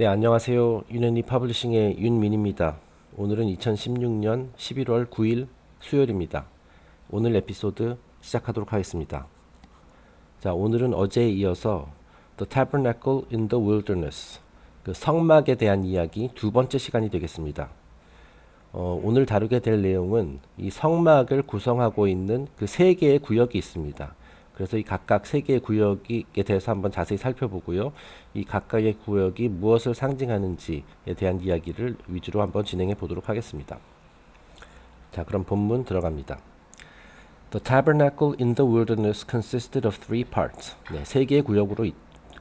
네, 안녕하세요. 윤현이 퍼블리싱의 윤민입니다. 오늘은 2016년 11월 9일 수요일입니다. 오늘 에피소드 시작하도록 하겠습니다. 자, 오늘은 어제에 이어서 The Tabernacle in the Wilderness, 그 성막에 대한 이야기 두 번째 시간이 되겠습니다. 오늘 다루게 될 내용은 이 성막을 구성하고 있는 그 세 개의 구역이 있습니다. 그래서 이 각각 세 개의 구역에 대해서 한번 자세히 살펴보고요. 이 각각의 구역이 무엇을 상징하는지에 대한 이야기를 위주로 한번 진행해 보도록 하겠습니다. 자, 그럼 본문 들어갑니다. The tabernacle in the wilderness consisted of three parts. 네, 세 개의 구역으로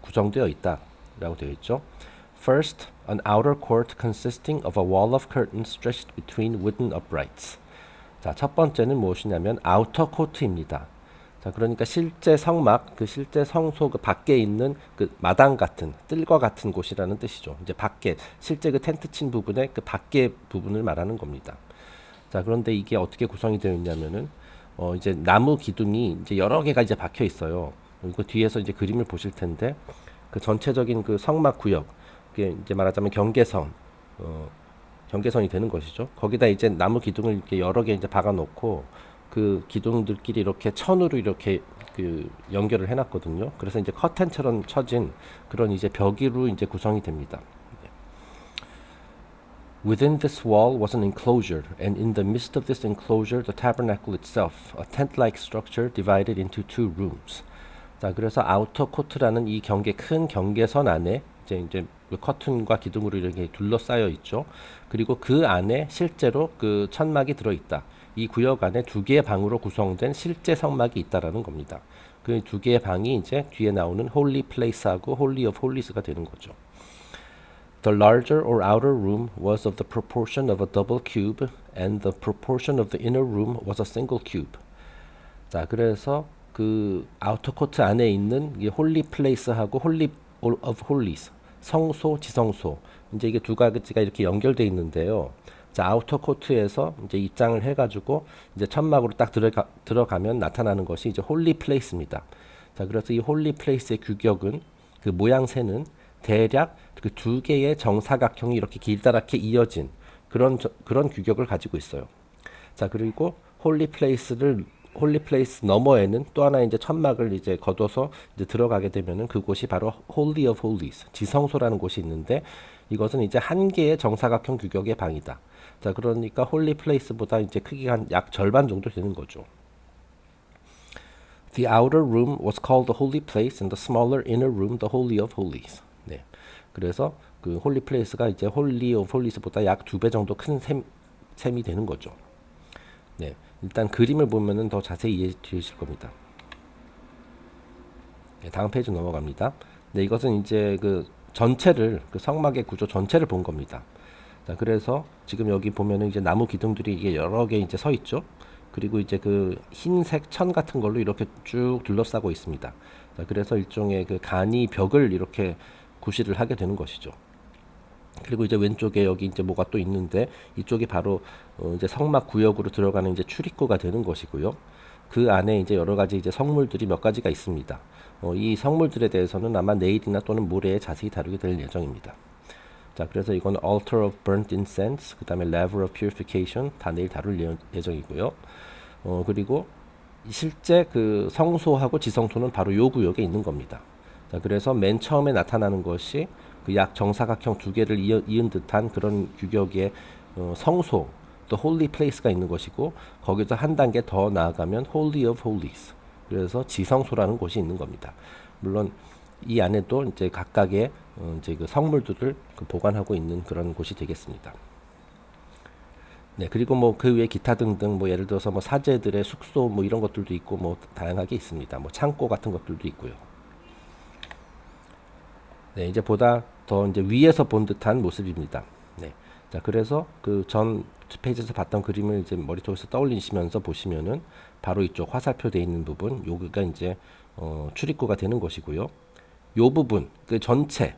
구성되어 있다라고 되어 있죠. First, an outer court consisting of a wall of curtains stretched between wooden uprights. 자, 첫 번째는 무엇이냐면 outer court입니다. 자, 그러니까 실제 성막, 그 실제 성소 그 밖에 있는 그 마당 같은, 뜰과 같은 곳이라는 뜻이죠. 이제 밖에, 실제 그 텐트 친 부분의 그 밖에 부분을 말하는 겁니다. 자, 그런데 이게 어떻게 구성이 되어 있냐면은, 이제 나무 기둥이 이제 여러 개가 이제 박혀 있어요. 그 뒤에서 이제 그림을 보실 텐데, 그 전체적인 그 성막 구역, 그게 이제 말하자면 경계선, 경계선이 되는 것이죠. 거기다 이제 나무 기둥을 이렇게 여러 개 이제 박아 놓고, 그 기둥들끼리 이렇게 천으로 이렇게 그 연결을 해놨거든요. 그래서 이제 커튼처럼 쳐진 그런 이제 벽으로 이제 구성이 됩니다. Within this wall was an enclosure, and in the midst of this enclosure, the tabernacle itself, a tent-like structure divided into two rooms. 자, 그래서 아우터 코트라는 이 큰 경계선 안에 이제 커튼과 기둥으로 이렇게 둘러싸여 있죠. 그리고 그 안에 실제로 그 천막이 들어 있다. 이 구역 안에 두 개의 방으로 구성된 실제 성막이 있다라는 겁니다. 그 두 개의 방이 이제 뒤에 나오는 홀리 플레이스하고 홀리 오브 홀리스가 되는 거죠. The larger or outer room was of the proportion of a double cube, and the proportion of the inner room was a single cube. 자, 그래서 그 아우터 코트 안에 있는 이 홀리 플레이스하고 홀리 오브 홀리스, 성소, 지성소, 이제 이게 두 가지가 이렇게 연결되어 있는데요. 자, 아우터 코트에서 이제 입장을 해가지고 이제 천막으로 딱 들어가면 나타나는 것이 이제 홀리 플레이스입니다. 자, 그래서 이 홀리 플레이스의 규격은 그 모양새는 대략 그 두 개의 정사각형이 이렇게 길다랗게 이어진 그런 규격을 가지고 있어요. 자, 그리고 홀리 플레이스 너머에는 또 하나 이제 천막을 이제 걷어서 이제 들어가게 되면은 그곳이 바로 Holy of Holies, 지성소라는 곳이 있는데 이것은 이제 한 개의 정사각형 규격의 방이다. 자, 그러니까 홀리 플레이스보다 이제 크기가 한 약 절반 정도 되는 거죠. The outer room was called the holy place and the smaller inner room the holy of holies. 네. 그래서 그 홀리 플레이스가 이제 홀리 오브 홀리스보다 약 2배 정도 큰 셈이 되는 거죠. 네. 일단 그림을 보면은 더 자세히 이해해 주실 겁니다. 네, 다음 페이지 넘어갑니다. 네, 이것은 이제 그 전체를 그 성막의 구조 전체를 본 겁니다. 자, 그래서 지금 여기 보면은 이제 나무 기둥들이 이게 여러 개 이제 서 있죠. 그리고 이제 그 흰색 천 같은 걸로 이렇게 쭉 둘러싸고 있습니다. 자, 그래서 일종의 그 간이 벽을 이렇게 구실을 하게 되는 것이죠. 그리고 이제 왼쪽에 여기 이제 뭐가 또 있는데 이쪽이 바로 이제 성막 구역으로 들어가는 이제 출입구가 되는 것이고요. 그 안에 이제 여러 가지 이제 성물들이 몇 가지가 있습니다. 이 성물들에 대해서는 아마 내일이나 또는 모레에 자세히 다루게 될 예정입니다. 자, 그래서 이건 altar of burnt incense, 그 다음에 laver of purification 다 내일 다룰 예정이고요. 그리고 실제 그 성소하고 지성소는 바로 요 구역에 있는 겁니다. 자, 그래서 맨 처음에 나타나는 것이 그 약 정사각형 두 개를 이은 듯한 그런 규격의 성소, 또 홀리 플레이스가 있는 것이고 거기서 한 단계 더 나아가면 홀리 오브 홀리스, 그래서 지성소라는 곳이 있는 겁니다. 물론 이 안에도 이제 각각의 이제 그 성물들을 보관하고 있는 그런 곳이 되겠습니다. 네, 그리고 뭐 그 외에 기타 등등 뭐 예를 들어서 뭐 사제들의 숙소 뭐 이런 것들도 있고 뭐 다양하게 있습니다. 뭐 창고 같은 것들도 있고요. 네, 이제 보다 더 이제 위에서 본 듯한 모습입니다. 네. 자, 그래서 그 전 페이지에서 봤던 그림을 이제 머릿속에서 떠올리시면서 보시면은 바로 이쪽 화살표 되어 있는 부분, 여기가 이제 출입구가 되는 것이고요. 요 부분, 그 전체,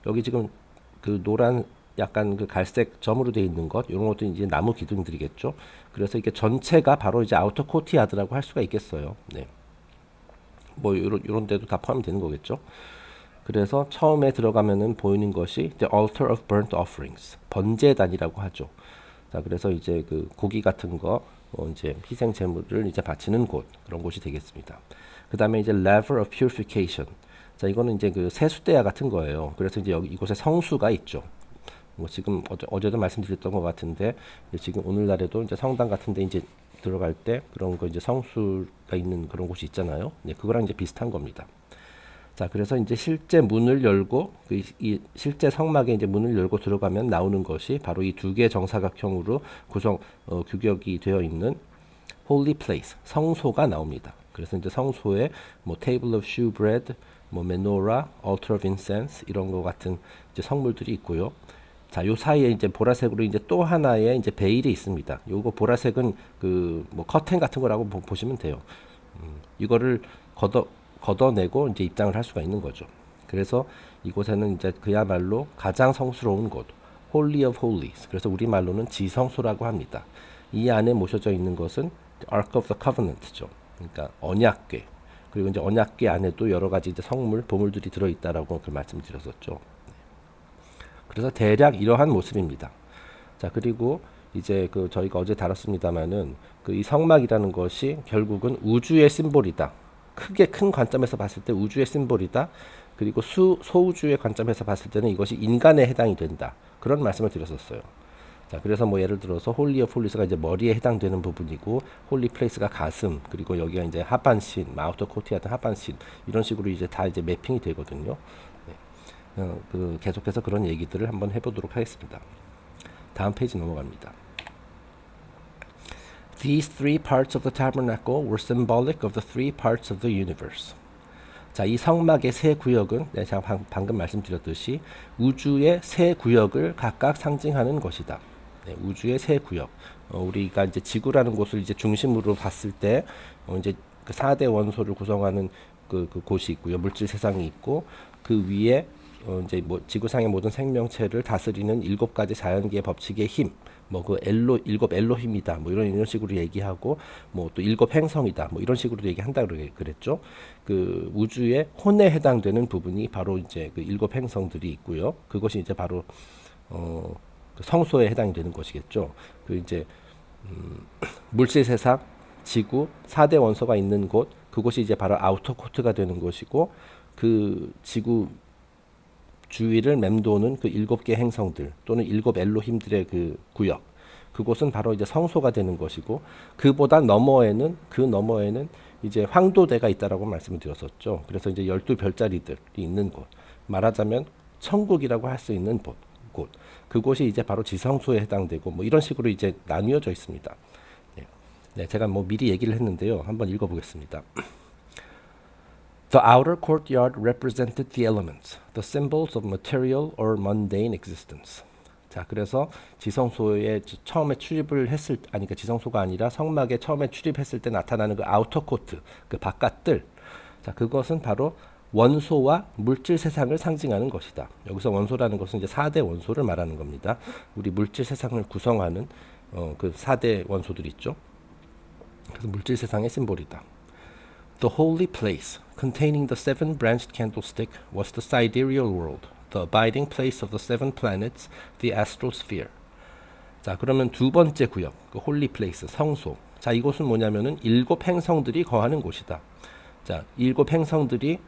여기 지금 그 노란 약간 그 갈색 점으로 되어 있는 것, 이런 것도 이제 나무 기둥들이겠죠. 그래서 이게 전체가 바로 이제 아우터 코트야드라고 할 수가 있겠어요. 네. 뭐 요런 데도 다 포함이 되는 거겠죠. 그래서 처음에 들어가면은 보이는 것이 the altar of burnt offerings, 번제단이라고 하죠. 자, 그래서 이제 그 고기 같은 거 이제 희생 제물을 이제 바치는 곳, 그런 곳이 되겠습니다. 그다음에 이제 laver of purification. 자, 이거는 이제 그 세수대야 같은 거예요. 그래서 이제 여기 이곳에 성수가 있죠. 뭐 지금 어제도 말씀드렸던 것 같은데 지금 오늘날에도 이제 성당 같은데 이제 들어갈 때 그런 거 이제 성수가 있는 그런 곳이 있잖아요. 네, 그거랑 이제 비슷한 겁니다. 자, 그래서 이제 실제 문을 열고 이 실제 성막에 이제 문을 열고 들어가면 나오는 것이 바로 이 두 개의 정사각형으로 규격이 되어 있는 holy place, 성소가 나옵니다. 그래서 이제 성소에 뭐 table of shewbread, 뭐 menorah, altar of incense 이런 거 같은 이제 성물들이 있고요. 자, 요 사이에 이제 보라색으로 이제 또 하나의 이제 베일이 있습니다. 요거 보라색은 그 뭐 커튼 같은 거라고 보시면 돼요. 이거를 걷어내고 이제 입장을 할 수가 있는 거죠. 그래서 이곳에는 이제 그야말로 가장 성스러운 곳, Holy of Holies. 그래서 우리말로는 지성소라고 합니다. 이 안에 모셔져 있는 것은 Ark of the Covenant죠. 그러니까 언약궤. 그리고 이제 언약궤 안에도 여러 가지 이제 성물, 보물들이 들어 있다라고 그 말씀드렸었죠. 그래서 대략 이러한 모습입니다. 자, 그리고 이제 그 저희가 어제 다뤘습니다마는 그 이 성막이라는 것이 결국은 우주의 심볼이다. 크게 큰 관점에서 봤을 때 우주의 심볼이다. 그리고 소우주의 관점에서 봤을 때는 이것이 인간에 해당이 된다. 그런 말씀을 드렸었어요. 자, 그래서 뭐 예를 들어서 홀리 오브 홀리스가 이제 머리에 해당되는 부분이고 홀리 플레이스가 가슴, 그리고 여기가 이제 하반신, 아우터 코티아든 하반신 이런 식으로 이제 다 이제 매핑이 되거든요. 네. 계속해서 그런 얘기들을 한번 해보도록 하겠습니다. 다음 페이지 넘어갑니다. These three parts of the tabernacle were symbolic of the three parts of the universe. 자, 이 성막의 세 구역은 제가 방금 말씀드렸듯이 우주의 세 구역을 각각 상징하는 것이다. 네, 우주의 세 구역. 우리가 이제 지구라는 곳을 이제 중심으로 봤을 때 이제 그 4대 원소를 구성하는 그 곳이 있고요. 물질 세상이 있고 그 위에 이제 뭐 지구상의 모든 생명체를 다스리는 7가지 자연계의 법칙의 힘, 뭐 그 일곱 엘로힘이다, 뭐 이런 식으로 얘기하고 뭐 또 7행성이다, 뭐 이런 식으로 얘기한다 그랬죠. 그 우주의 혼에 해당되는 부분이 바로 이제 그 7행성들이 있고요. 그것이 이제 바로 그 성소에 해당이 되는 것이겠죠. 그 이제 물질 세상, 지구, 4대 원소가 있는 곳, 그곳이 이제 바로 아우터 코트가 되는 것이고 그 지구 주위를 맴도는 그 7개 행성들 또는 7 엘로힘들의 그 구역, 그곳은 바로 이제 성소가 되는 것이고 그보다 너머에는 이제 황도대가 있다라고 말씀을 드렸었죠. 그래서 이제 12별자리들이 있는 곳, 말하자면 천국이라고 할 수 있는 곳, 그곳이 이제 바로 지성소에 해당되고 뭐 이런 식으로 이제 나뉘어져 있습니다. 네, 제가 뭐 미리 얘기를 했는데요. 한번 읽어보겠습니다. The outer courtyard represented the elements, the symbols of material or mundane existence. 자, 그래서 지성소에 처음에 그러니까 지성소가 아니라 성막에 처음에 출입했을 때 나타나는 그 아우터 코트, 그 바깥들. 자, 그것은 바로 원소와 물질 세상을 상징하는 것이다. 여기서 원소라는 것은 이제 4대 원소를 말하는 겁니다. 우리 물질 세상을 구성하는 그 4대 원소들 있죠. 그래서 물질 세상의 심볼이다. The holy place, containing the 7-branched candlestick, was the sidereal world, the abiding place of the 7 planets, the astral sphere. 자, 그러면 두 번째 구역, 그 holy place, 성소. 자, 이곳은 뭐냐면은 7 행성들이 거하는 곳이다. 자, 7 행성들이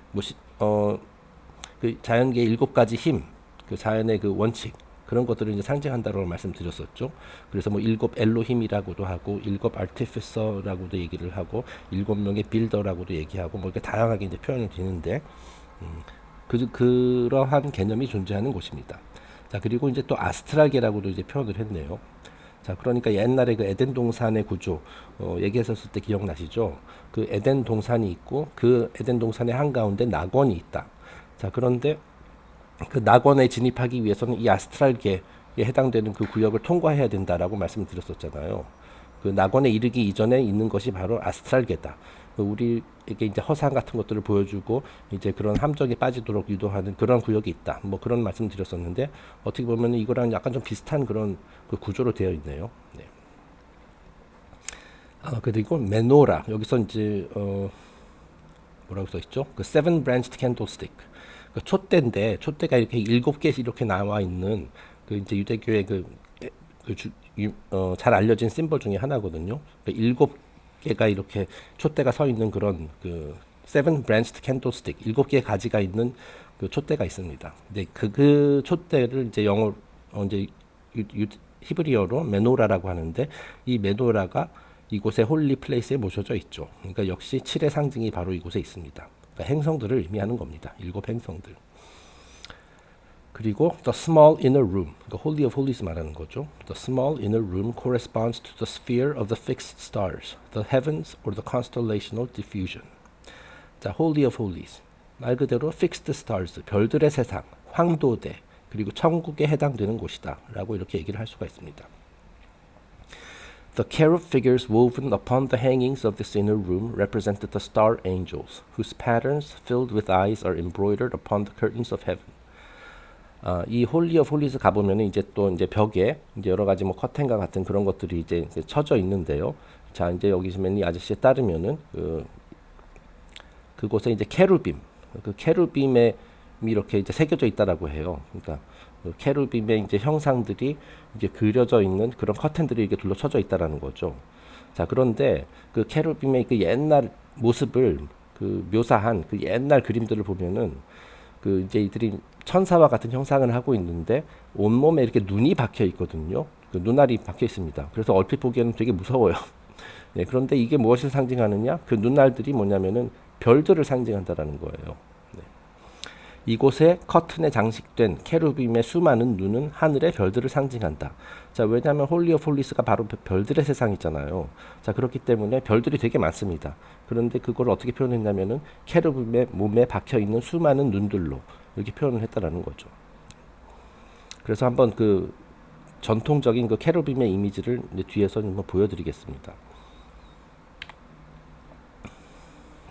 그 자연계의 7가지 힘, 그 자연의 그 원칙, 그런 것들을 이제 상징한다고 말씀드렸었죠. 그래서 뭐 7 엘로힘이라고도 하고 7 아티피서라고도 얘기를 하고 7명의 빌더라고도 얘기하고 뭐 이렇게 다양하게 이제 표현을 되는데 그러한 개념이 존재하는 곳입니다. 자, 그리고 이제 또 아스트랄계라고도 이제 표현을 했네요. 자, 그러니까 옛날에 그 에덴 동산의 구조 얘기했었을 때 기억나시죠? 그 에덴 동산이 있고 그 에덴 동산의 한가운데 낙원이 있다. 자, 그런데 그 낙원에 진입하기 위해서는 이 아스트랄계에 해당되는 그 구역을 통과해야 된다라고 말씀을 드렸었잖아요. 그 낙원에 이르기 이전에 있는 것이 바로 아스트랄계다. 우리에게 이제 허상 같은 것들을 보여주고 이제 그런 함정에 빠지도록 유도하는 그런 구역이 있다. 뭐 그런 말씀 드렸었는데 어떻게 보면 이거랑 약간 좀 비슷한 그런 그 구조로 되어 있네요. 네. 그리고 메노라, 여기서 이제 뭐라고 써 있죠? 그 7-branched candlestick. 그 촛대인데 촛대가 이렇게 7개 이렇게 나와 있는 그 이제 유대교의 잘 알려진 심볼 중에 하나거든요. 그 7개가 이렇게 촛대가 서 있는 그런 그 seven branched candlestick 7개의 가지가 있는 그 촛대가 있습니다. 근데 그 촛대를 이제 영어 이제 히브리어로 메노라라고 하는데 이 메노라가 이곳의 홀리 플레이스에 모셔져 있죠. 그러니까 역시 7의 상징이 바로 이곳에 있습니다. 그러니까 행성들을 의미하는 겁니다. 7행성들. 그리고 the small inner room, 그러니까 holy of holies 말하는 거죠. The small inner room corresponds to the sphere of the fixed stars, the heavens or the constellational diffusion. 자, holy of holies 말 그대로 fixed stars, 별들의 세상, 황도대, 그리고 천국에 해당되는 곳이다 라고 이렇게 얘기를 할 수가 있습니다. The cherub figures woven upon the hangings of this inner room represented the star angels, whose patterns filled with eyes are embroidered upon the curtains of heaven. 이 홀리 오브 홀리스 가보면 이제 또 이제 벽에 이제 여러 가지 뭐 커튼과 같은 그런 것들이 이제 쳐져 있는데요. 자, 이제 여기 보면 이 아저씨에 따르면은 그곳에 이제 케루빔, 그 케루빔에 이렇게 이제 새겨져 있다라고 해요. 그러니까 그 케루빔의 이제 형상들이 이제 그려져 있는 그런 커튼들이 이렇게 둘러쳐져 있다라는 거죠. 자, 그런데 그 케루빔의 그 옛날 모습을 그 묘사한 그 옛날 그림들을 보면은 그 이제 이들이 천사와 같은 형상을 하고 있는데 온몸에 이렇게 눈이 박혀 있거든요. 그 눈알이 박혀 있습니다. 그래서 얼핏 보기에는 되게 무서워요. 네, 그런데 이게 무엇을 상징하느냐? 그 눈알들이 뭐냐면은 별들을 상징한다라는 거예요. 네. 이곳에 커튼에 장식된 케루빔의 수많은 눈은 하늘의 별들을 상징한다. 자, 왜냐하면 홀리 오브 홀리스가 바로 별들의 세상이잖아요. 자, 그렇기 때문에 별들이 되게 많습니다. 그런데 그걸 어떻게 표현했냐면은 케루빔의 몸에 박혀 있는 수많은 눈들로 이렇게 표현을 했다라는 거죠. 그래서 한번 그 전통적인 그 케루빔의 이미지를 이제 뒤에서 한번 보여드리겠습니다.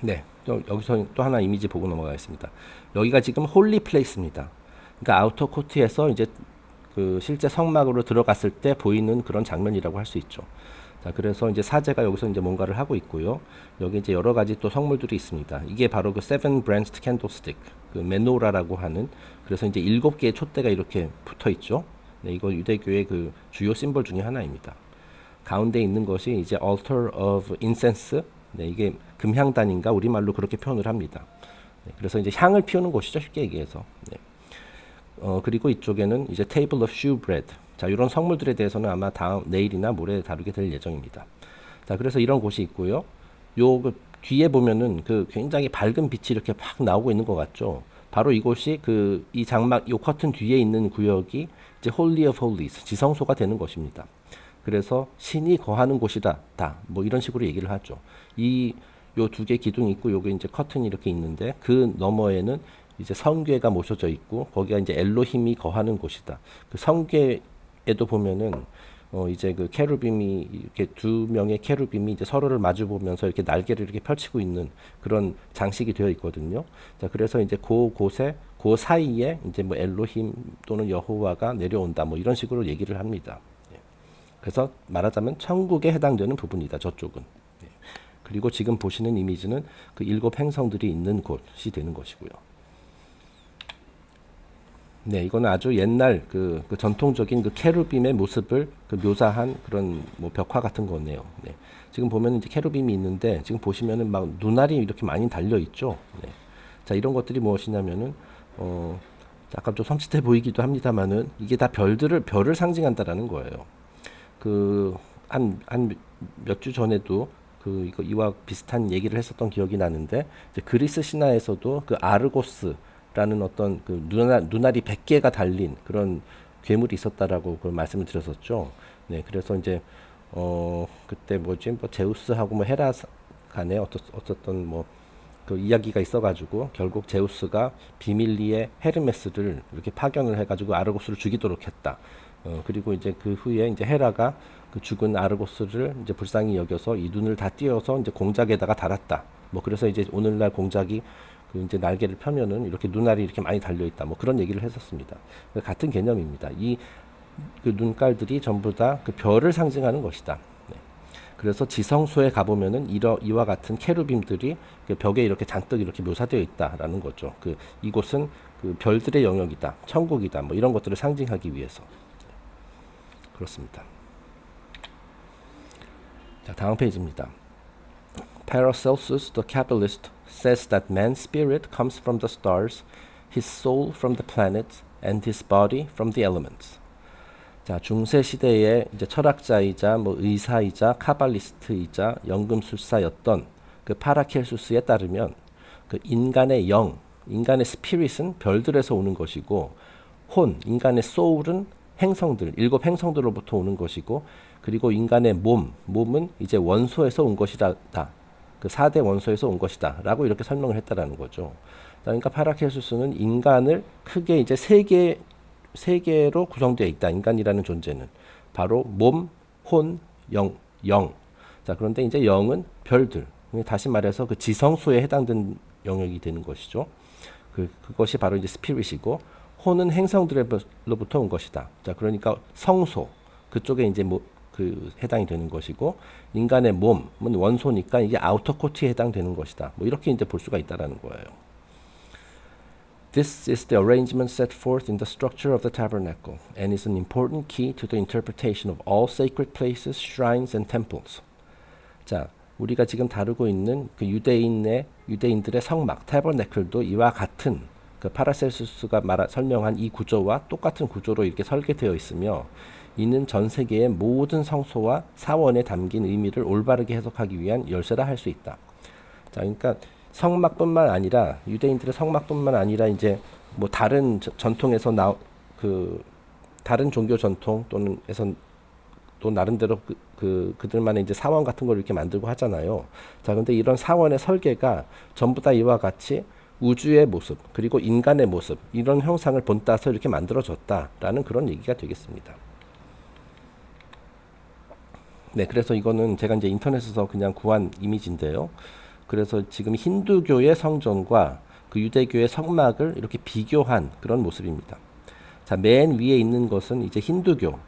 네, 여기서 또 하나 이미지 보고 넘어가겠습니다. 여기가 지금 홀리 플레이스입니다. 그러니까 아우터 코트에서 이제 그 실제 성막으로 들어갔을 때 보이는 그런 장면이라고 할 수 있죠. 자, 그래서 이제 사제가 여기서 이제 뭔가를 하고 있고요. 여기 이제 여러 가지 또 성물들이 있습니다. 이게 바로 그 seven branched candlestick, 그 메노라라고 하는, 그래서 이제 7개의 촛대가 이렇게 붙어 있죠. 네, 이거 유대교의 그 주요 심볼 중에 하나입니다. 가운데 있는 것이 이제 altar of incense. 네, 이게 금향단인가 우리말로 그렇게 표현을 합니다. 네, 그래서 이제 향을 피우는 곳이죠, 쉽게 얘기해서. 네. 그리고 이쪽에는 이제 table of shewbread. 자, 이런 성물들에 대해서는 아마 내일이나 모레 다루게 될 예정입니다. 자, 그래서 이런 곳이 있고요. 그 뒤에 보면은 그 굉장히 밝은 빛이 이렇게 팍 나오고 있는 것 같죠. 바로 이곳이 이 장막, 이 커튼 뒤에 있는 구역이 이제 Holy of Holies, 지성소가 되는 것입니다. 그래서 신이 거하는 곳이다, 뭐 이런 식으로 얘기를 하죠. 요 2개 기둥이 있고 요게 이제 커튼이 이렇게 있는데 그 너머에는 이제 성궤가 모셔져 있고 거기가 이제 엘로힘이 거하는 곳이다. 그 성궤에도 보면은 이제 그 케루빔이 이렇게 2명의 케루빔이 이제 서로를 마주 보면서 이렇게 날개를 이렇게 펼치고 있는 그런 장식이 되어 있거든요. 자, 그래서 이제 그곳에 그 사이에 이제 뭐 엘로힘 또는 여호와가 내려온다, 뭐 이런 식으로 얘기를 합니다. 그래서 말하자면 천국에 해당되는 부분이다, 저쪽은. 그리고 지금 보시는 이미지는 그 7 행성들이 있는 곳이 되는 것이고요. 네, 이거는 아주 옛날 그 전통적인 그 케루빔의 모습을 묘사한 그런 뭐 벽화 같은 거네요. 네. 지금 보면 이제 케루빔이 있는데 지금 보시면은 막 눈알이 이렇게 많이 달려 있죠. 네. 자, 이런 것들이 무엇이냐면은 약간 좀 섬찟해 보이기도 합니다만은 이게 다 별을 상징한다라는 거예요. 한 몇 주 전에도 이와 비슷한 얘기를 했었던 기억이 나는데, 이제 그리스 신화에서도 그 아르고스라는 어떤 그 눈알이 100개가 달린 그런 괴물이 있었다라고 그 말씀을 드렸었죠. 네, 그래서 이제 그때 뭐 제우스하고 뭐 헤라 간에 어떤 뭐 그 이야기가 있어가지고 결국 제우스가 비밀리에 헤르메스를 이렇게 파견을 해가지고 아르고스를 죽이도록 했다. 그리고 이제 그 후에 이제 헤라가 그 죽은 아르고스를 이제 불쌍히 여겨서 이 눈을 다 띄어서 이제 공작에다가 달았다. 뭐 그래서 이제 오늘날 공작이 그 이제 날개를 펴면은 이렇게 눈알이 이렇게 많이 달려 있다. 뭐 그런 얘기를 했었습니다. 같은 개념입니다. 그 눈깔들이 전부 다 그 별을 상징하는 것이다. 네. 그래서 지성소에 가보면은 이와 같은 케루빔들이 벽에 이렇게 잔뜩 이렇게 묘사되어 있다라는 거죠. 이곳은 그 별들의 영역이다, 천국이다, 뭐 이런 것들을 상징하기 위해서. 그렇습니다. 자, 다음 페이지입니다. Paracelsus, the Kabbalist, says that man's spirit comes from the stars, his soul from the planets, and his body from the elements. 자, 중세 시대의 이제 철학자이자 뭐 의사이자 카발리스트이자 연금술사였던 그 파라켈수스에 따르면 그 인간의 영, 인간의 스피릿은 별들에서 오는 것이고 인간의 소울은 행성들, 7 행성들로부터 오는 것이고 그리고 인간의 몸은 이제 원소에서 온 것이다. 그 4대 원소에서 온 것이다. 라고 이렇게 설명을 했다라는 거죠. 그러니까 파라켈수스는 인간을 크게 이제 세 개로 구성되어 있다. 인간이라는 존재는 바로 몸, 혼, 영. 자, 그런데 이제 영은 별들. 다시 말해서 그 지성소에 해당되는 영역이 되는 것이죠. 그것이 바로 이제 스피릿이고 혼은 행성들로부터 온 것이다. 자, 그러니까 성소 그쪽에 이제 해당이 되는 것이고 인간의 몸은 원소니까 이게 아우터 코트에 해당되는 것이다. 뭐 이렇게 이제 볼 수가 있다라는 거예요. This is the arrangement set forth in the structure of the tabernacle and is an important key to the interpretation of all sacred places, shrines and temples. 자, 우리가 지금 다루고 있는 그 유대인들의 성막 타버네클도 이와 같은 그 파라셀수스가 설명한 이 구조와 똑같은 구조로 이렇게 설계되어 있으며 이는 전 세계의 모든 성소와 사원에 담긴 의미를 올바르게 해석하기 위한 열쇠라 할 수 있다. 자, 그러니까 성막뿐만 아니라 유대인들의 성막뿐만 아니라 이제 뭐 다른 전통에서 다른 종교 전통 또는에서 또 나름대로 그들만의 이제 사원 같은 걸 이렇게 만들고 하잖아요. 자, 근데 이런 사원의 설계가 전부 다 이와 같이 우주의 모습 그리고 인간의 모습 이런 형상을 본따서 이렇게 만들어졌다라는 그런 얘기가 되겠습니다. 네, 그래서 이거는 제가 이제 인터넷에서 그냥 구한 이미지인데요. 그래서 지금 힌두교의 성전과 그 유대교의 성막을 이렇게 비교한 그런 모습입니다. 자, 맨 위에 있는 것은 이제 힌두교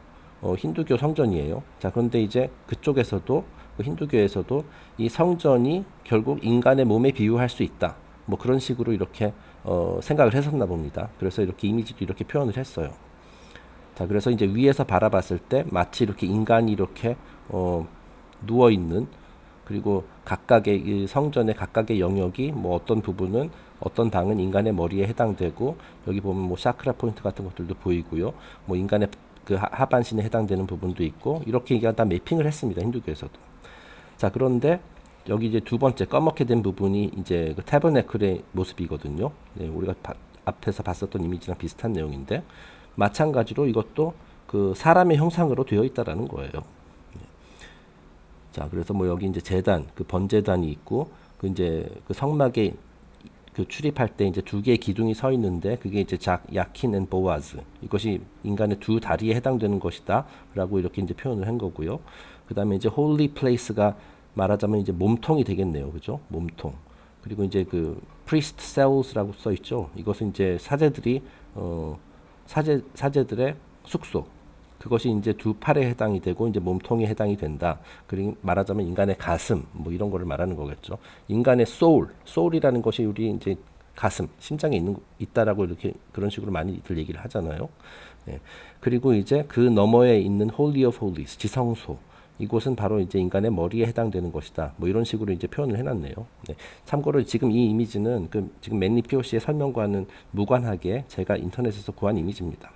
성전이에요. 자, 그런데 이제 그쪽에서도 힌두교에서도 이 성전이 결국 인간의 몸에 비유할 수 있다. 뭐 그런 식으로 이렇게 생각을 했었나 봅니다. 그래서 이렇게 이미지도 이렇게 표현을 했어요. 자, 그래서 이제 위에서 바라봤을 때 마치 이렇게 인간이 이렇게 누워 있는 그리고 각각의 이 성전의 각각의 영역이 뭐 어떤 부분은 어떤 방은 인간의 머리에 해당되고 여기 보면 뭐 샤크라 포인트 같은 것들도 보이고요. 뭐 인간의 그 하반신에 해당되는 부분도 있고 이렇게 이게 다 매핑을 했습니다. 힌두교에서도. 자, 그런데 여기 이제 두 번째 검게 된 부분이 이제 그 타버네클의 모습이거든요. 네, 우리가 앞에서 봤었던 이미지랑 비슷한 내용인데 마찬가지로 이것도 그 사람의 형상으로 되어 있다라는 거예요. 자, 그래서 뭐 여기 이제 제단, 그 번제단이 있고, 그 이제 그 성막에 그 출입할 때 이제 2개의 기둥이 서 있는데, 그게 이제 야킨 앤 보아즈. 이것이 인간의 2 다리에 해당되는 것이다. 라고 이렇게 이제 표현을 한 거고요. 그 다음에 이제 홀리 플레이스가 말하자면 이제 몸통이 되겠네요. 그죠? 몸통. 그리고 이제 그 priest cells라고 써 있죠. 이것은 이제 사제들의 숙소. 그것이 이제 2 팔에 해당이 되고 이제 몸통에 해당이 된다. 그리고 말하자면 인간의 가슴 뭐 이런 거를 말하는 거겠죠. 인간의 소울이라는 것이 우리 이제 가슴, 심장에 있다라고 이렇게 그런 식으로 많이들 얘기를 하잖아요. 네. 그리고 이제 그 너머에 있는 Holy of Holies, 지성소. 이곳은 바로 이제 인간의 머리에 해당되는 것이다. 뭐 이런 식으로 이제 표현을 해놨네요. 네. 참고로 지금 이 이미지는 지금 맨니 POC의 설명과는 무관하게 제가 인터넷에서 구한 이미지입니다.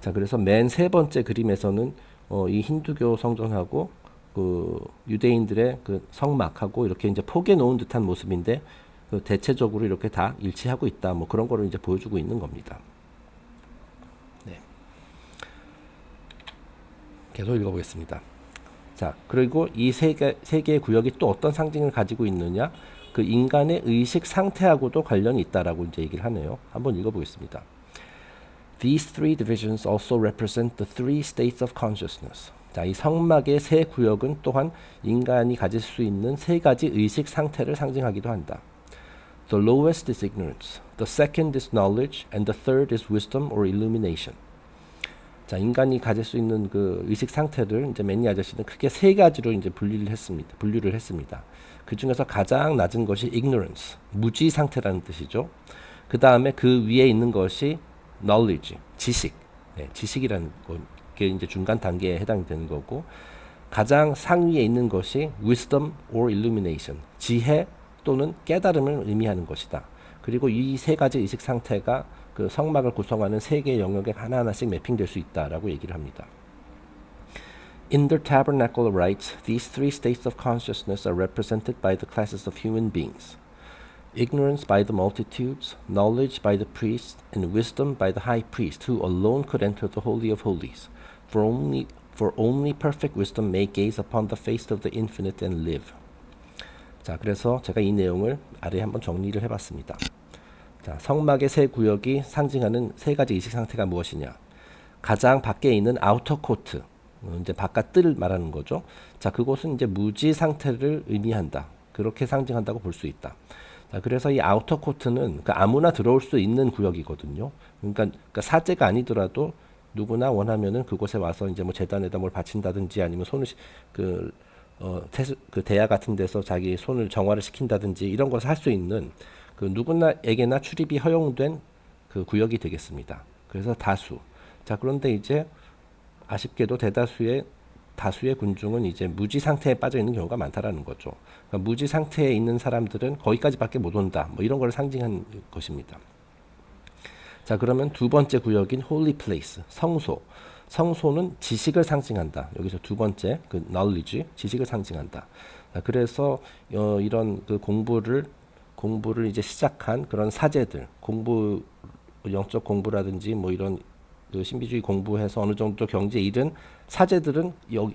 자, 그래서 맨 3번째 그림에서는 이 힌두교 성전하고 그 유대인들의 그 성막하고 이렇게 이제 포개 놓은 듯한 모습인데 그 대체적으로 이렇게 다 일치하고 있다. 뭐 그런 거를 이제 보여주고 있는 겁니다. 네. 계속 읽어보겠습니다. 자, 그리고 이 세 개의 구역이 또 어떤 상징을 가지고 있느냐? 그 인간의 의식 상태하고도 관련이 있다라고 이제 얘기를 하네요. 한번 읽어보겠습니다. These 3 divisions also represent the 3 states of consciousness. 자, 이 성막의 3 구역은 또한 인간이 가질 수 있는 3가지 의식 상태를 상징하기도 한다. The lowest is ignorance, the second is knowledge, and the third is wisdom or illumination. 자, 인간이 가질 수 있는 그 의식 상태를 이제 맨니 아저씨는 크게 세 가지로 이제 분류를 했습니다. 그 중에서 가장 낮은 것이 ignorance, 무지 상태라는 뜻이죠. 그 다음에 그 위에 있는 것이 knowledge, 지식, 지식이라는 게 이제 중간 단계에 해당되는 거고, 가장 상위에 있는 것이 wisdom or illumination, 지혜 또는 깨달음을 의미하는 것이다. 그리고 이 세 가지 의식 상태가 그 성막을 구성하는 세 개의 영역에 하나하나씩 매핑될 수 있다라고 얘기를 합니다. In the tabernacle writes, these three states of consciousness are represented by the classes of human beings. Ignorance by the multitudes, knowledge by the priests, and wisdom by the high priest, who alone could enter the Holy of Holies. For only perfect wisdom may gaze upon the face of the infinite and live. 자, 그래서 제가 이 내용을 아래에 한번 정리를 해봤습니다. 자, 성막의 세 구역이 상징하는 세 가지 의식 상태가 무엇이냐? 가장 밖에 있는 아우터 코트, 이제 바깥 뜰을 말하는 거죠. 자, 그곳은 이제 무지 상태를 의미한다. 그렇게 상징한다고 볼 수 있다. 자, 그래서 이 아우터 코트는 아무나 들어올 수 있는 구역이거든요. 그러니까 사제가 아니더라도 누구나 원하면은 그곳에 와서 이제 뭐 제단에다 뭘 바친다든지 아니면 손을 그 대야 같은 데서 자기 손을 정화를 시킨다든지 이런 것을 할 수 있는 그 누구나에게나 출입이 허용된 그 구역이 되겠습니다. 그래서 다수. 자, 그런데 이제 아쉽게도 다수의 군중은 이제 무지 상태에 빠져 있는 경우가 많다라는 거죠. 그러니까 무지 상태에 있는 사람들은 거기까지밖에 못 온다. 뭐 이런 걸 상징한 것입니다. 자, 그러면 두 번째 구역인 holy place, 성소. 성소는 지식을 상징한다. 여기서 두 번째 그 knowledge, 지식을 상징한다. 자, 그래서 이런 그 공부를 이제 시작한 그런 사제들, 영적 공부라든지 뭐 이런 그 신비주의 공부해서 어느 정도 경지에 이른 사제들은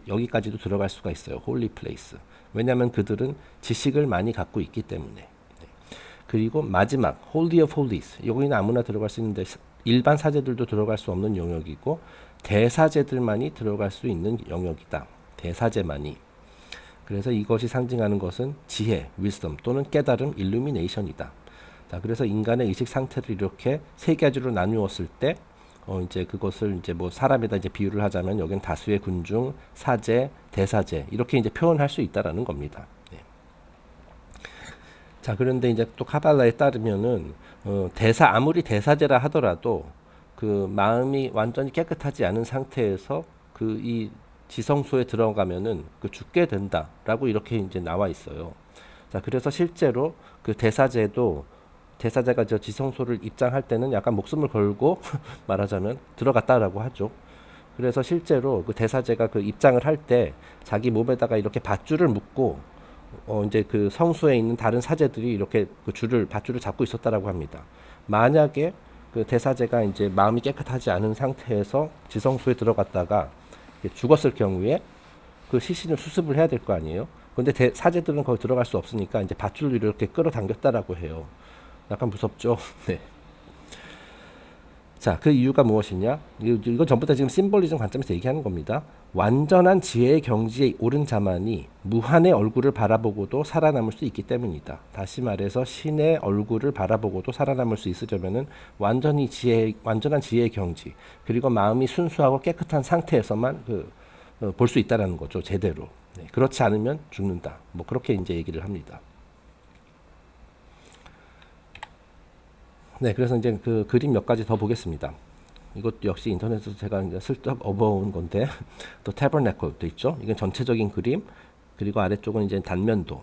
여기까지도 들어갈 수가 있어요. 홀리 플레이스. 왜냐하면 그들은 지식을 많이 갖고 있기 때문에. 그리고 마지막 홀리 오브 홀리스. 여기는 아무나 들어갈 수 있는데 일반 사제들도 들어갈 수 없는 영역이고 대사제들만이 들어갈 수 있는 영역이다. 대사제만이. 그래서 이것이 상징하는 것은 지혜, wisdom 또는 깨달음, illumination이다. 자, 그래서 인간의 의식 상태를 이렇게 세 가지로 나누었을 때 이제 그것을 이제 뭐 사람에다 이제 비유를 하자면 여기는 다수의 군중, 사제, 대사제 이렇게 이제 표현할 수 있다라는 겁니다. 네. 자, 그런데 이제 또 카발라에 따르면은 아무리 대사제라 하더라도 그 마음이 완전히 깨끗하지 않은 상태에서 그 이 지성소에 들어가면은 그 죽게 된다라고 이렇게 이제 나와 있어요. 자, 그래서 실제로 그 대사제가 저 지성소를 입장할 때는 약간 목숨을 걸고 말하자면 들어갔다라고 하죠. 그래서 실제로 그 대사제가 그 입장을 할 때 자기 몸에다가 이렇게 밧줄을 묶고 이제 그 성소에 있는 다른 사제들이 이렇게 그 밧줄을 잡고 있었다라고 합니다. 만약에 그 대사제가 이제 마음이 깨끗하지 않은 상태에서 지성소에 들어갔다가 죽었을 경우에 그 시신을 수습을 해야 될 거 아니에요. 근데 사제들은 거기 들어갈 수 없으니까 이제 밧줄로 이렇게 끌어당겼다라고 해요. 약간 무섭죠. 네. 자, 그 이유가 무엇이냐? 이거 전부 다 지금 심볼리즘 관점에서 얘기하는 겁니다. 완전한 지혜의 경지에 오른 자만이 무한의 얼굴을 바라보고도 살아남을 수 있기 때문이다. 다시 말해서 신의 얼굴을 바라보고도 살아남을 수 있으려면은 완전한 지혜의 경지, 그리고 마음이 순수하고 깨끗한 상태에서만 볼 수 있다라는 거죠. 제대로. 네, 그렇지 않으면 죽는다. 뭐 그렇게 이제 얘기를 합니다. 네, 그래서 이제 그 그림 몇 가지 더 보겠습니다. 이것도 역시 인터넷에서 제가 이제 슬쩍 업어온 건데, 또 타버네클도 있죠. 이건 전체적인 그림, 그리고 아래쪽은 이제 단면도.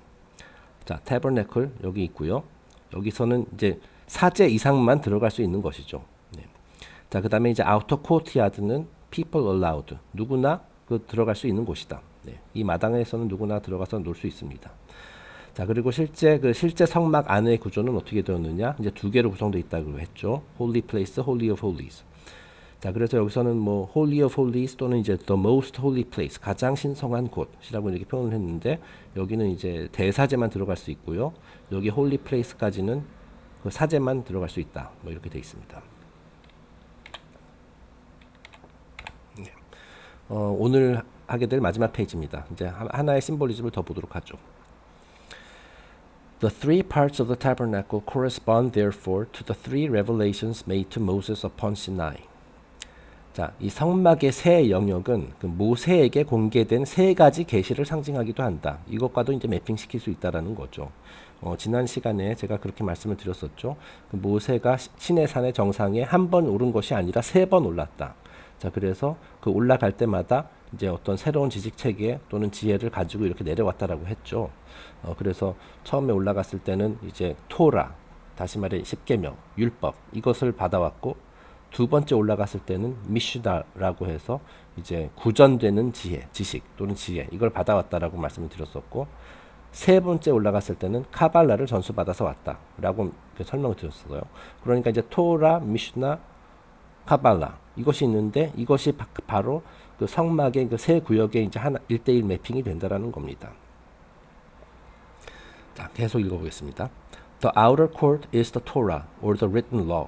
자, 타버네클 여기 있고요. 여기서는 이제 사제 이상만 들어갈 수 있는 것이죠. 네. 자, 그 다음에 이제 아우터 코트야드는 people allowed, 누구나 들어갈 수 있는 곳이다. 네. 이 마당에서는 누구나 들어가서 놀 수 있습니다. 자, 그리고 실제 성막 안의 구조는 어떻게 되었느냐? 이제 두 개로 구성되어 있다고 했죠. Holy Place, Holy of Holies. 자, 그래서 여기서는 뭐 Holy of Holies 또는 이제 The Most Holy Place, 가장 신성한 곳이라고 이렇게 표현을 했는데, 여기는 이제 대사제만 들어갈 수 있고요. 여기 Holy Place까지는 그 사제만 들어갈 수 있다. 뭐 이렇게 되어 있습니다. 네. 오늘 하게 될 마지막 페이지입니다. 이제 하나의 심볼리즘을 더 보도록 하죠. The three parts of the tabernacle correspond therefore to the three revelations made to Moses upon Sinai. 자, 이 성막의 새 영역은 그 모세에게 공개된 세 가지 계시를 상징하기도 한다. 이것과도 이제 매핑시킬 수 있다라는 거죠. 지난 시간에 제가 그렇게 말씀을 드렸었죠. 그 모세가 시내산의 정상에 한 번 오른 것이 아니라 세 번 올랐다. 자, 그래서 그 올라갈 때마다 이제 어떤 새로운 지식 체계 또는 지혜를 가지고 이렇게 내려왔다라고 했죠. 그래서 처음에 올라갔을 때는 이제 토라, 다시 말해 십계명, 율법 이것을 받아왔고, 두 번째 올라갔을 때는 미슈다라고 해서 이제 구전되는 지혜, 지식 또는 지혜 이걸 받아왔다라고 말씀을 드렸었고, 세 번째 올라갔을 때는 카발라를 전수받아서 왔다라고 설명을 드렸어요. 그러니까 이제 토라, 미슈나, 카발라 이것이 있는데, 이것이 바로 그 성막의 그 세 구역에 이제 하나 1대1 매핑이 된다라는 겁니다. 자, 계속 읽어보겠습니다. The outer court is the Torah or the written law.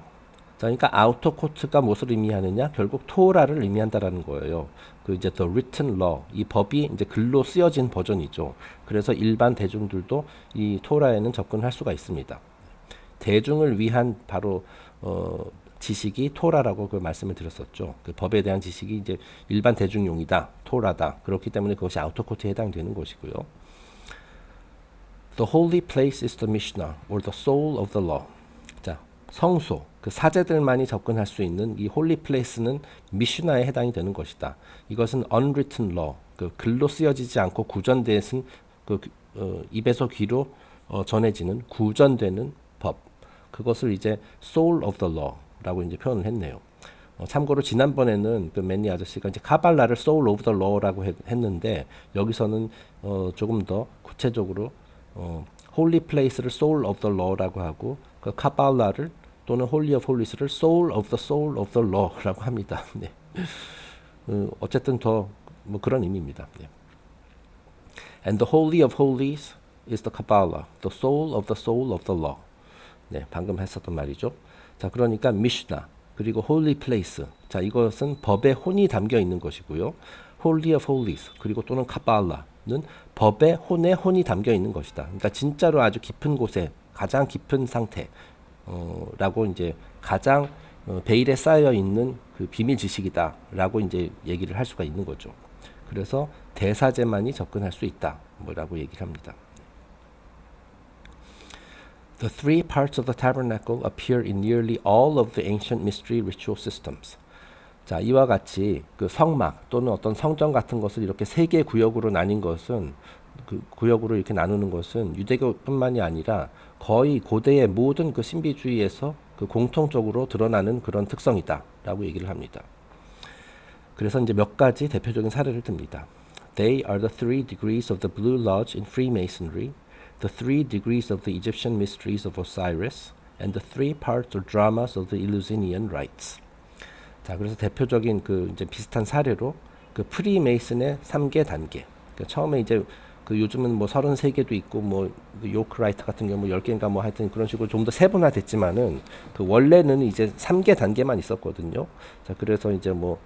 자, 그러니까 아우터 코트가 무엇을 의미하느냐? 결국 토라를 의미한다라는 거예요. 그 이제 the written law, 이 법이 이제 글로 쓰여진 버전이죠. 그래서 일반 대중들도 이 토라에는 접근할 수가 있습니다. 대중을 위한 바로 지식이 토라라고 그 말씀을 드렸었죠. 그 법에 대한 지식이 이제 일반 대중용이다, 토라다. 그렇기 때문에 그것이 아우터 코트에 해당되는 것이고요. The holy place is the Mishnah or the soul of the law. 자, 성소, 그 사제들만이 접근할 수 있는 이 홀리 플레이스는 미슈나에 해당이 되는 것이다. 이것은 unwritten law, 그 글로 쓰여지지 않고 구전된 입에서 귀로 전해지는 구전되는 법. 그것을 이제 soul of the law라고 이제 표현을 했네요. 참고로 지난번에는 그 맨니 아저씨가 이제 카발라를 soul of the law라고 했는데, 여기서는 조금 더 구체적으로 홀리 플레이스를 soul of the law라고 하고, 그 카발라를 또는 홀리 오브 홀리스를 soul of the law라고 합니다. 네. 어쨌든 더 뭐 그런 의미입니다. 네. And the holy of holies is the Kabbalah, the soul of the law. 네, 방금 했었던 말이죠. 자, 그러니까 미슈나 그리고 holy place. 자, 이것은 법의 혼이 담겨 있는 것이고요. holy of holies 그리고 또는 Kabbalah는 법의 혼에 혼이 담겨 있는 것이다. 그러니까 진짜로 아주 깊은 곳에 가장 깊은 상태. 라고 이제 가장 베일에 쌓여 있는 그 비밀 지식이다라고 이제 얘기를 할 수가 있는 거죠. 그래서 대사제만이 접근할 수 있다, 뭐라고 얘기를 합니다. The three parts of the tabernacle appear in nearly all of the ancient mystery ritual systems. 자, 이와 같이 그 성막 또는 어떤 성전 같은 것을 이렇게 세 개의 구역으로 나뉜 것은, 그 구역으로 이렇게 나누는 것은 유대교뿐만이 아니라 거의 고대의 모든 그 신비주의에서 그 공통적으로 드러나는 그런 특성이다라고 얘기를 합니다. 그래서 이제 몇 가지 대표적인 사례를 듭니다. They are the 3 degrees of the Blue Lodge in Freemasonry, the 3 degrees of the Egyptian mysteries of Osiris, and the 3 parts or dramas of the Eleusinian rites. 자, 그래서 대표적인 그 이제 비슷한 사례로 그 프리메이슨의 3개 단계. 그러니까 처음에 이제 그 요즘은 뭐 33개도 있고 뭐 요크라이트 같은 경우 뭐 10개인가 뭐 하여튼 그런 식으로 좀 더 세분화 됐지만은, 그 원래는 이제 3개 단계만 있었거든요. 자, 그래서 이제 뭐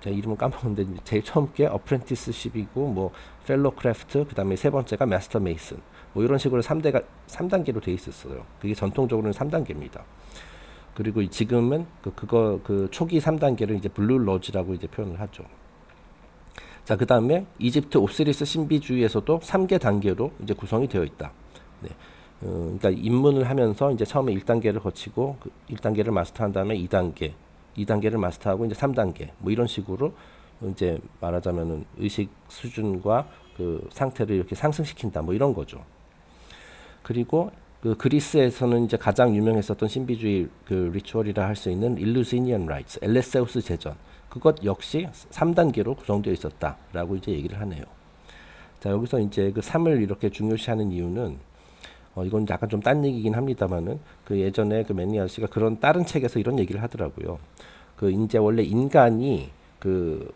제가 이름은 까먹었는데 제일 처음 게 어프렌티스십이고 뭐 펠로 크래프트, 그다음에 세 번째가 마스터 메이슨. 뭐 이런 식으로 3단계로 돼 있었어요. 그게 전통적으로는 3단계입니다. 그리고 지금은 그 초기 3단계를 이제 블루 로지라고 이제 표현을 하죠. 자, 그 다음에 이집트 오시리스 신비주의에서도 3개 단계로 이제 구성이 되어 있다. 네. 그러니까 입문을 하면서 이제 처음에 1단계를 거치고 그 1단계를 마스터한 다음에 2단계를 마스터하고 이제 3단계 뭐 이런 식으로 이제 말하자면은 의식 수준과 그 상태를 이렇게 상승시킨다 뭐 이런 거죠. 그리고 그 그리스에서는 이제 가장 유명했었던 신비주의 그 리추얼이라 할 수 있는 일루시니언 라이츠, 엘레세우스 제전. 그것 역시 3단계로 구성되어 있었다라고 이제 얘기를 하네요. 자, 여기서 이제 그 3을 이렇게 중요시하는 이유는 이건 약간 좀 딴 얘기긴 합니다만은, 그 예전에 그 맨니 아저씨가 그런 다른 책에서 이런 얘기를 하더라고요. 그 이제 원래 인간이 그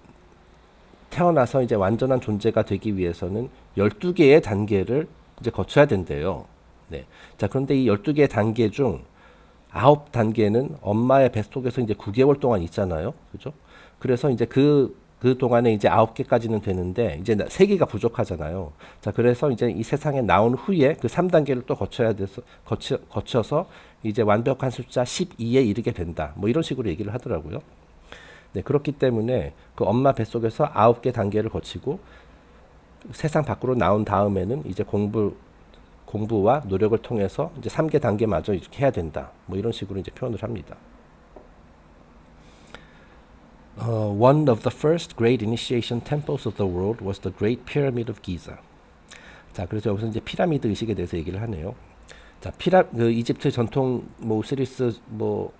태어나서 이제 완전한 존재가 되기 위해서는 12개의 단계를 이제 거쳐야 된대요. 네. 자, 그런데 이 12개의 단계 중 9단계는 엄마의 뱃속에서 이제 9개월 동안 있잖아요. 그죠? 그래서 이제 그 동안에 이제 9개까지는 되는데 이제 3개가 부족하잖아요. 자, 그래서 이제 이 세상에 나온 후에 그 3단계를 또 거쳐야 돼서 거쳐서 이제 완벽한 숫자 12에 이르게 된다. 뭐 이런 식으로 얘기를 하더라고요. 네, 그렇기 때문에 그 엄마 뱃속에서 9개 단계를 거치고 세상 밖으로 나온 다음에는 이제 공부와 노력을 통해서 이제 3개 단계마저 이렇게 해야 된다. 뭐 이런 식으로 이제 표현을 합니다. One of the first great initiation temples of the world was the Great Pyramid of Giza. 자, 그래서 여기서 이제 피라미드 의식에 대해서 얘기를 하네요. 자, 그 이집트 전통 뭐 오시리스 뭐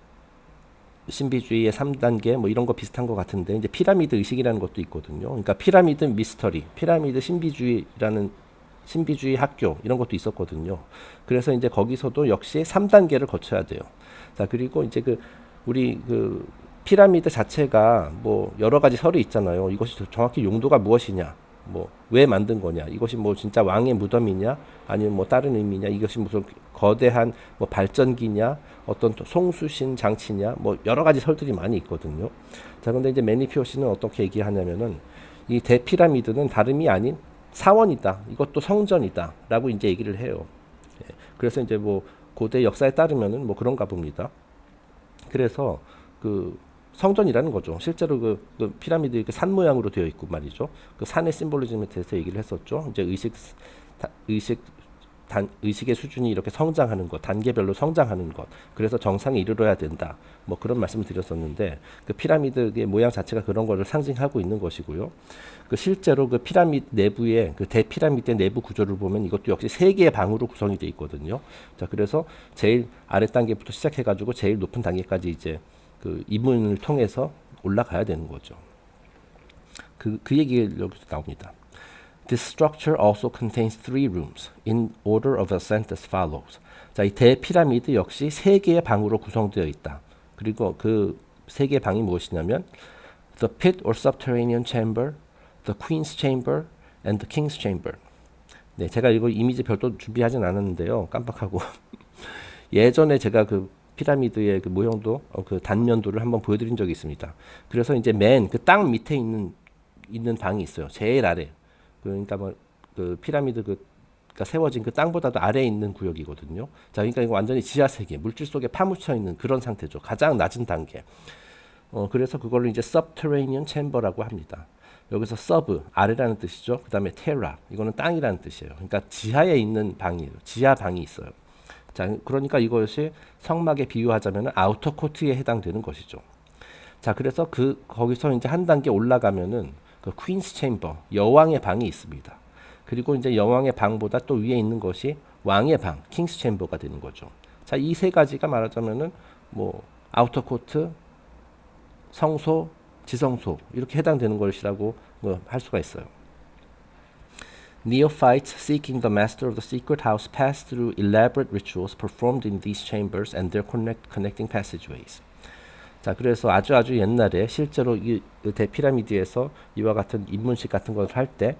신비주의의 3단계 뭐 이런 거 비슷한 것 같은데 이제 피라미드 의식이라는 것도 있거든요. 그러니까 피라미드 미스터리, 피라미드 신비주의라는 신비주의 학교 이런 것도 있었거든요. 그래서 이제 거기서도 역시 3단계를 거쳐야 돼요. 자, 그리고 이제 우리 피라미드 자체가 뭐 여러 가지 설이 있잖아요. 이것이 정확히 용도가 무엇이냐, 뭐 왜 만든 거냐, 이것이 뭐 진짜 왕의 무덤이냐, 아니면 뭐 다른 의미냐, 이것이 무슨 거대한 뭐 발전기냐, 어떤 송수신 장치냐, 뭐 여러 가지 설들이 많이 있거든요. 자, 근데 이제 매니피오 씨는 어떻게 얘기하냐면은 이 대피라미드는 다름이 아닌 사원이다, 이것도 성전이다라고 이제 얘기를 해요. 그래서 이제 뭐 고대 역사에 따르면은 뭐 그런가 봅니다. 그래서 성전이라는 거죠. 실제로 그 피라미드 이렇게 산 모양으로 되어 있고 말이죠. 그 산의 심볼리즘에 대해서 얘기를 했었죠. 이제 의식의 수준이 이렇게 성장하는 것, 단계별로 성장하는 것. 그래서 정상에 이르러야 된다. 뭐 그런 말씀을 드렸었는데 그 피라미드의 모양 자체가 그런 거를 상징하고 있는 것이고요. 실제로 그 피라미드 내부의 그 대피라미드의 내부 구조를 보면 이것도 역시 3개의 방으로 구성이 되어 있거든요. 자, 그래서 제일 아래 단계부터 시작해가지고 제일 높은 단계까지 이제 이문을 통해서 올라가야 되는 거죠. 그 얘기가 여기서 나옵니다. This structure also contains 3 rooms in order of ascent as follows. 자, 이 대피라미드 역시 3개의 방으로 구성되어 있다. 그리고 그 3개의 방이 무엇이냐면 the pit or subterranean chamber, the queen's chamber, and the king's chamber. 네, 제가 이거 이미지 별도 준비하진 않았는데요. 깜빡하고 예전에 제가 피라미드의 모형도 그 단면도를 한번 보여드린 적이 있습니다. 그래서 이제 맨 땅 밑에 있는 방이 있어요. 제일 아래. 그러니까 뭐 피라미드가 세워진 땅보다도 아래에 있는 구역이거든요. 자, 그러니까 이거 완전히 지하 세계, 물질 속에 파묻혀 있는 그런 상태죠. 가장 낮은 단계. 그래서 그걸로 이제 subterranean chamber라고 합니다. 여기서 sub 아래라는 뜻이죠. 그다음에 terra 이거는 땅이라는 뜻이에요. 그러니까 지하에 있는 방이에요. 지하 방이 있어요. 자, 그러니까 이것이 성막에 비유하자면 아우터 코트에 해당되는 것이죠. 자, 그래서 거기서 이제 한 단계 올라가면은 퀸스 챔버, 여왕의 방이 있습니다. 그리고 이제 여왕의 방보다 또 위에 있는 것이 왕의 방, 킹스 챔버가 되는 거죠. 자, 이 3가지가 말하자면은 뭐 아우터 코트, 성소, 지성소 이렇게 해당되는 것이라고 할 수가 있어요. Neophytes seeking the master of the secret house pass through elaborate rituals performed in these chambers and their connecting passageways. 자, 그래서 아주 옛날에 실제로 이 대피라미드에서 이와 같은 입문식 같은 걸 할 때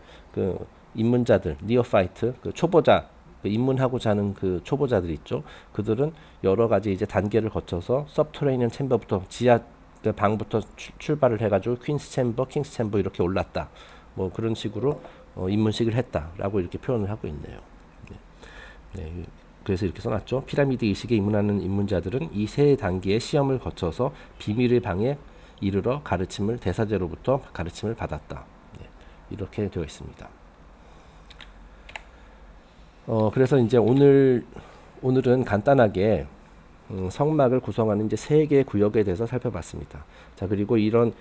입문자들, 니오파이트, 초보자, 입문하고자 하는 초보자들 있죠. 그들은 여러 가지 이제 단계를 거쳐서 서브터레이니언 챔버부터 지하 방부터 출발을 해가지고 퀸스 챔버, 킹스 챔버 이렇게 올랐다. 뭐 그런 식으로 입문식을 했다라고 이렇게 표현을 하고 있네요. 네, 그래서 이렇게 써놨죠. 피라미드 의식에 입문하는 입문자들은 이 3단계의 시험을 거쳐서 비밀의 방에 이르러 대사제로부터 가르침을 받았다. 네, 이렇게 되어 있습니다. 그래서 이제 오늘은 간단하게 성막을 구성하는 이제 3개의 구역에 대해서 살펴봤습니다. 자, 그리고 이런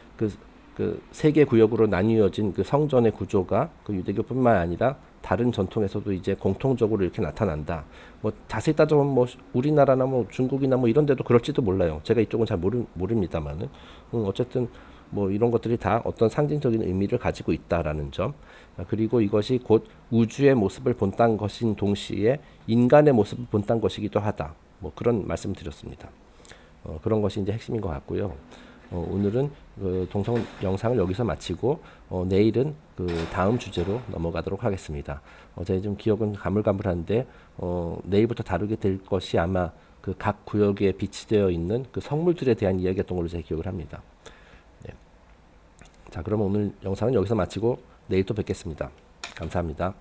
세 개 구역으로 나뉘어진 성전의 구조가 유대교뿐만 아니라 다른 전통에서도 이제 공통적으로 이렇게 나타난다. 뭐 자세히 따져보면 뭐 우리나라나 뭐 중국이나 뭐 이런 데도 그럴지도 몰라요. 제가 이쪽은 잘 모릅니다만은 어쨌든 뭐 이런 것들이 다 어떤 상징적인 의미를 가지고 있다라는 점. 그리고 이것이 곧 우주의 모습을 본딴 것인 동시에 인간의 모습을 본딴 것이기도 하다. 뭐 그런 말씀을 드렸습니다. 그런 것이 이제 핵심인 것 같고요. 오늘은 동성 영상을 여기서 마치고 내일은 다음 주제로 넘어가도록 하겠습니다. 제가 좀 기억은 가물가물한데 내일부터 다루게 될 것이 아마 각 구역에 비치되어 있는 성물들에 대한 이야기였던 걸로 제가 기억을 합니다. 네. 자, 그럼 오늘 영상은 여기서 마치고 내일 또 뵙겠습니다. 감사합니다.